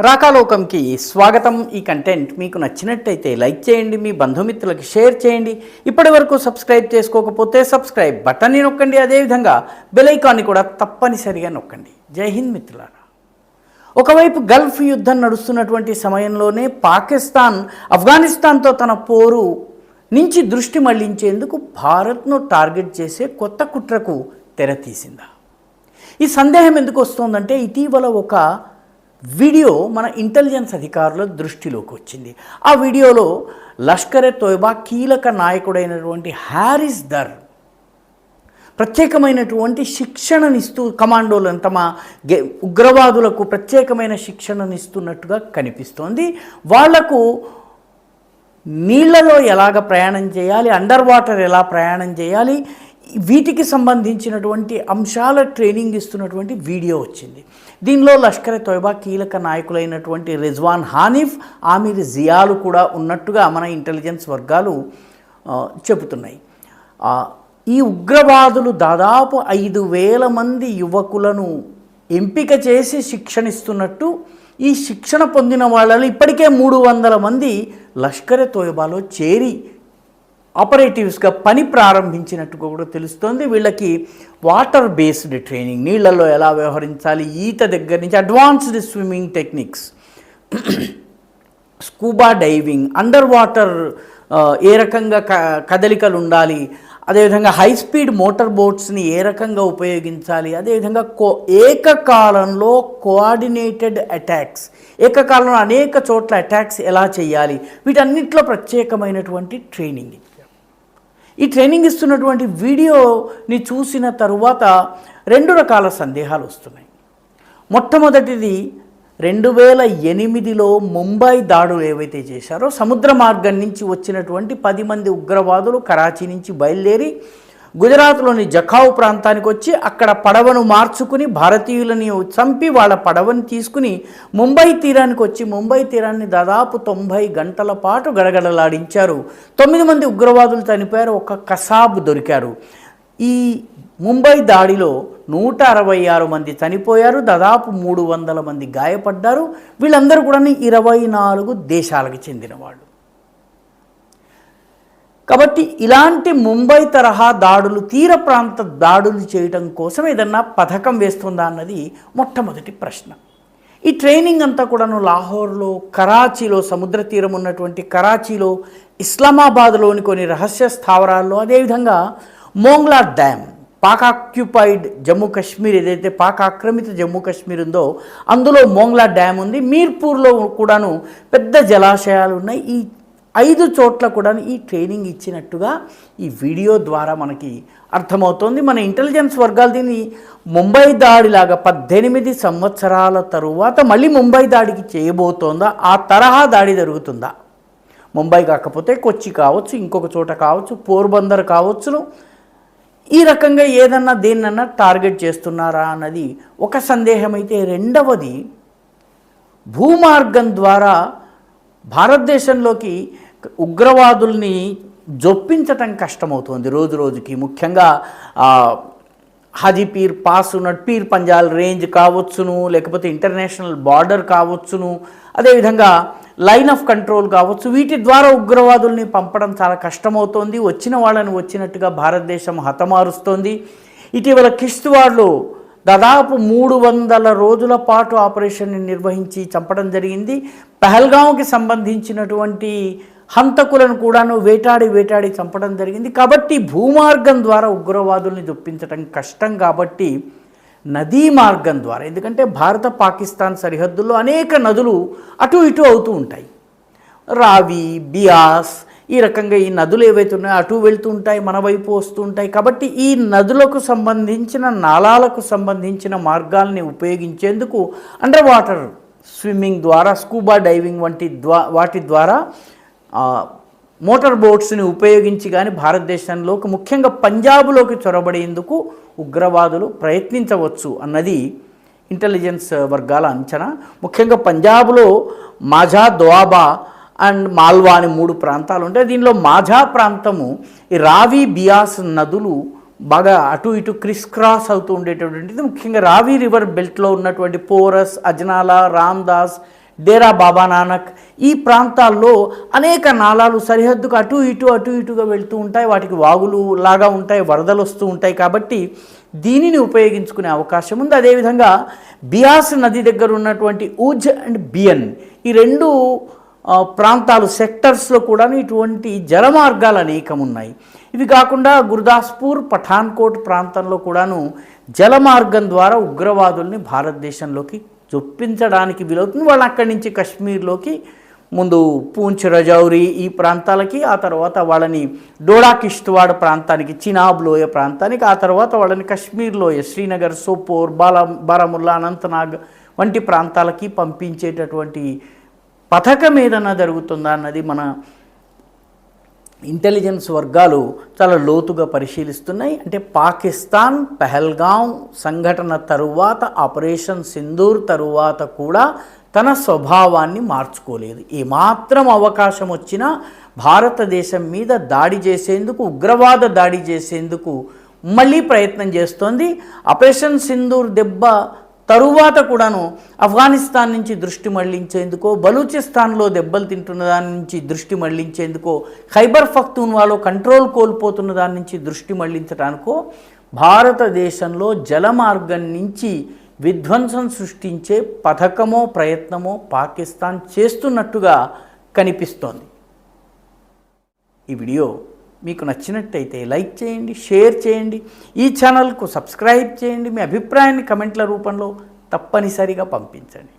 రాకాలోకంకి స్వాగతం. ఈ కంటెంట్ మీకు నచ్చినట్టయితే లైక్ చేయండి, మీ బంధుమిత్రులకు షేర్ చేయండి. ఇప్పటి వరకు సబ్స్క్రైబ్ చేసుకోకపోతే సబ్స్క్రైబ్ బటన్ని నొక్కండి, అదేవిధంగా బెల్ ఐకాన్ని కూడా తప్పనిసరిగా నొక్కండి. జై హింద్ మిత్రులారా. ఒకవైపు గల్ఫ్ యుద్ధం నడుస్తున్నటువంటి సమయంలోనే పాకిస్తాన్ ఆఫ్ఘనిస్తాన్తో తన పోరు నుంచి దృష్టి మళ్లించేందుకు భారత్ను టార్గెట్ చేసే కొత్త కుట్రకు తెరతీసిందా? ఈ సందేహం ఎందుకు వస్తుందంటే ఇటీవల ఒక వీడియో మన ఇంటెలిజెన్స్ అధికారుల దృష్టిలోకి వచ్చింది. ఆ వీడియోలో లష్కరే తోయిబా కీలక నాయకుడైనటువంటి హారిస్ దర్ ప్రత్యేకమైనటువంటి శిక్షణనిస్తూ కమాండోలను తమ ఉగ్రవాదులకు ప్రత్యేకమైన శిక్షణనిస్తున్నట్టుగా కనిపిస్తోంది. వాళ్లకు నీళ్లలో ఎలాగ ప్రయాణం చేయాలి, అండర్ వాటర్ ఎలా ప్రయాణం చేయాలి, వీటికి సంబంధించినటువంటి అంశాల ట్రైనింగ్ ఇస్తున్నటువంటి వీడియో వచ్చింది. దీనిలో లష్కరే తోయిబా కీలక నాయకులైనటువంటి రిజ్వాన్ హానిఫ్, ఆమీర్ జియాలు కూడా ఉన్నట్టుగా మన ఇంటెలిజెన్స్ వర్గాలు చెబుతున్నాయి. ఈ ఉగ్రవాదులు దాదాపు 5,000 మంది యువకులను ఎంపిక చేసి శిక్షణిస్తున్నట్టు, ఈ శిక్షణ పొందిన వాళ్ళలో ఇప్పటికే 300 మంది లష్కరే తోయిబాలో చేరి ఆపరేటివ్స్గా పని ప్రారంభించినట్టుగా కూడా తెలుస్తోంది. వీళ్ళకి వాటర్ బేస్డ్ ట్రైనింగ్, నీళ్లలో ఎలా వ్యవహరించాలి, ఈత దగ్గర నుంచి advanced swimming techniques, scuba diving, under water ఏ రకంగా కదలికలు ఉండాలి, అదేవిధంగా హై స్పీడ్ మోటార్ బోట్స్ని ఏ రకంగా ఉపయోగించాలి, అదేవిధంగా ఏకకాలంలో కోఆర్డినేటెడ్ అటాక్స్, ఏకకాలంలో అనేక చోట్ల అటాక్స్ ఎలా చేయాలి, వీటన్నిటిలో ప్రత్యేకమైనటువంటి ట్రైనింగ్. ఈ ట్రైనింగ్ ఇస్తున్నటువంటి వీడియోని చూసిన తరువాత 2 రకాల సందేహాలు వస్తున్నాయి. మొట్టమొదటిది 2008లో ముంబై దాడులు ఏవైతే చేశారో, సముద్ర మార్గం నుంచి వచ్చినటువంటి 10 మంది ఉగ్రవాదులు కరాచీ నుంచి బయలుదేరి గుజరాత్లోని జఖావ్ ప్రాంతానికి వచ్చి అక్కడ పడవను మార్చుకుని భారతీయులని చంపి వాళ్ళ పడవను తీసుకుని ముంబై తీరానికి వచ్చి ముంబై తీరాన్ని దాదాపు 90 గంటల పాటు గడగడలాడించారు. 9 మంది ఉగ్రవాదులు చనిపోయారు, ఒక కసాబ్ దొరికారు. ఈ ముంబై దాడిలో 166 మంది చనిపోయారు, దాదాపు 300 మంది గాయపడ్డారు. వీళ్ళందరూ కూడా 24 దేశాలకు చెందినవాళ్ళు. కాబట్టి ఇలాంటి ముంబై తరహా దాడులు, తీర ప్రాంత దాడులు చేయడం కోసం ఏదన్నా పథకం వేస్తుందా అన్నది మొట్టమొదటి ప్రశ్న. ఈ ట్రైనింగ్ అంతా కూడాను లాహోర్లో, కరాచీలో, సముద్ర తీరం ఉన్నటువంటి కరాచీలో, ఇస్లామాబాద్లోని కొన్ని రహస్య స్థావరాల్లో, అదేవిధంగా మోంగ్లా డ్యామ్, పాక్ ఆక్యుపైడ్ జమ్మూ కాశ్మీర్, ఏదైతే పాక్ ఆక్రమిత జమ్మూ కాశ్మీర్ ఉందో అందులో మోంగ్లా డ్యామ్ ఉంది. మీర్పూర్లో కూడాను పెద్ద జలాశయాలు ఉన్నాయి. ఈ 5 చోట్ల కూడా ఈ ట్రైనింగ్ ఇచ్చినట్టుగా ఈ వీడియో ద్వారా మనకి అర్థమవుతోంది. మన ఇంటెలిజెన్స్ వర్గాలు దీన్ని ముంబై దాడిలాగా 18 సంవత్సరాల తరువాత మళ్ళీ ముంబై దాడికి చేయబోతోందా, ఆ తరహా దాడి జరుగుతుందా, ముంబై కాకపోతే కొచ్చి కావచ్చు, ఇంకొక చోట కావచ్చు, పోర్బందర్ కావచ్చును, ఈ రకంగా ఏదన్నా దేన్నన్నా టార్గెట్ చేస్తున్నారా అన్నది ఒక సందేహం అయితే, రెండవది భూమార్గం ద్వారా భారతదేశంలోకి ఉగ్రవాదుల్ని జొప్పించటం కష్టమవుతుంది రోజు రోజుకి. ముఖ్యంగా హాజీపీర్ పాస్ ఉన్న పీర్ పంజాల్ రేంజ్ కావచ్చును, లేకపోతే ఇంటర్నేషనల్ బార్డర్ కావచ్చును, అదేవిధంగా లైన్ ఆఫ్ కంట్రోల్ కావచ్చు, వీటి ద్వారా ఉగ్రవాదుల్ని పంపడం చాలా కష్టమవుతోంది. వచ్చిన వాళ్ళని వచ్చినట్టుగా భారతదేశం హతమారుస్తోంది. ఇటీవల కిష్త్వాడ్లో దాదాపు 300 రోజుల పాటు ఆపరేషన్ని నిర్వహించి చంపడం జరిగింది. పహల్గాంకి సంబంధించినటువంటి హంతకులను కూడాను వేటాడి చంపడం జరిగింది. కాబట్టి భూమార్గం ద్వారా ఉగ్రవాదుల్ని జొప్పించడం కష్టం. కాబట్టి నదీ మార్గం ద్వారా, ఎందుకంటే భారత పాకిస్తాన్ సరిహద్దుల్లో అనేక నదులు అటు ఇటు అవుతూ ఉంటాయి, రావి, బియాస్, ఈ రకంగా ఈ నదులు ఏవైతే ఉన్నాయో అటు వెళ్తూ ఉంటాయి, మన వైపు వస్తూ ఉంటాయి. కాబట్టి ఈ నదులకు సంబంధించిన, నాలాలకు సంబంధించిన మార్గాల్ని ఉపయోగించేందుకు అండర్ వాటర్ స్విమ్మింగ్ ద్వారా, స్కూబా డైవింగ్ వంటి వాటి ద్వారా మోటార్ బోట్స్ని ఉపయోగించి కానీ భారతదేశంలోకి, ముఖ్యంగా పంజాబ్లోకి చొరబడేందుకు ఉగ్రవాదులు ప్రయత్నించవచ్చు అన్నది ఇంటెలిజెన్స్ వర్గాల అంచనా. ముఖ్యంగా పంజాబ్లో మాఝా, దోఆబా అండ్ మాల్వా అని 3 ప్రాంతాలు ఉంటాయి. దీనిలో మాఝా ప్రాంతము ఈ రావి, బియాస్ నదులు బాగా అటు ఇటు క్రిస్ క్రాస్ అవుతూ ఉండేటటువంటిది. ముఖ్యంగా రావి రివర్ బెల్ట్లో ఉన్నటువంటి పోరస్, అజ్నాలా, రామ్దాస్, డేరా బాబా నానక్ ఈ ప్రాంతాల్లో అనేక నాలాలు సరిహద్దుకు అటు ఇటుగా వెళ్తూ ఉంటాయి. వాటికి వాగులు లాగా ఉంటాయి, వరదలు వస్తూ ఉంటాయి. కాబట్టి దీనిని ఉపయోగించుకునే అవకాశం ఉంది. అదేవిధంగా బియాస్ నది దగ్గర ఉన్నటువంటి ఊజ్ అండ్ బియన్ ఈ రెండు ప్రాంతాలు సెక్టర్స్లో కూడా ఇటువంటి జలమార్గాలు అనేకం ఉన్నాయి. ఇవి కాకుండా గుర్దాస్పూర్ పఠాన్కోట్ ప్రాంతంలో కూడాను జలమార్గం ద్వారా ఉగ్రవాదుల్ని భారతదేశంలోకి చొప్పించడానికి వీలవుతుంది. వాళ్ళు అక్కడి నుంచి కశ్మీర్లోకి ముందు పూంచ్ రజౌరి ఈ ప్రాంతాలకి, ఆ తర్వాత వాళ్ళని డోడా కిష్త్వాడ్ ప్రాంతానికి, చినాబ్ లోయ ప్రాంతానికి, ఆ తర్వాత వాళ్ళని కశ్మీర్ లోయ శ్రీనగర్, సోపోర్, బారాముల్లా, అనంతనాగ్ వంటి ప్రాంతాలకి పంపించేటటువంటి పథకం ఏదన్నా జరుగుతుందా అన్నది మన ఇంటెలిజెన్స్ వర్గాలు చాలా లోతుగా పరిశీలిస్తున్నాయి. అంటే పాకిస్తాన్ పహల్గాం సంఘటన తరువాత, ఆపరేషన్ సింధూర్ తరువాత కూడా తన స్వభావాన్ని మార్చుకోలేదు. ఏమాత్రం అవకాశం వచ్చినా భారతదేశం మీద దాడి చేసేందుకు, ఉగ్రవాద దాడి చేసేందుకు మళ్ళీ ప్రయత్నం చేస్తోంది. ఆపరేషన్ సింధూర్ దెబ్బ తరువాత కూడాను ఆఫ్ఘనిస్తాన్ నుంచి దృష్టి మళ్లించేందుకో, బలూచిస్తాన్లో దెబ్బలు తింటున్న దాని నుంచి దృష్టి మళ్లించేందుకో, ఖైబర్ పఖ్తూన్వాలో కంట్రోల్ కోల్పోతున్న దాని నుంచి దృష్టి మళ్లించడానికో భారతదేశంలో జలమార్గం నుంచి విధ్వంసం సృష్టించే పథకమో ప్రయత్నమో పాకిస్తాన్ చేస్తున్నట్టుగా కనిపిస్తోంది. ఈ వీడియో మీకు నచ్చినట్టయితే లైక్ చేయండి, షేర్ చేయండి, ఈ ఛానల్కు సబ్స్క్రైబ్ చేయండి. మీ అభిప్రాయాన్ని కమెంట్ల రూపంలో తప్పనిసరిగా పంపించండి.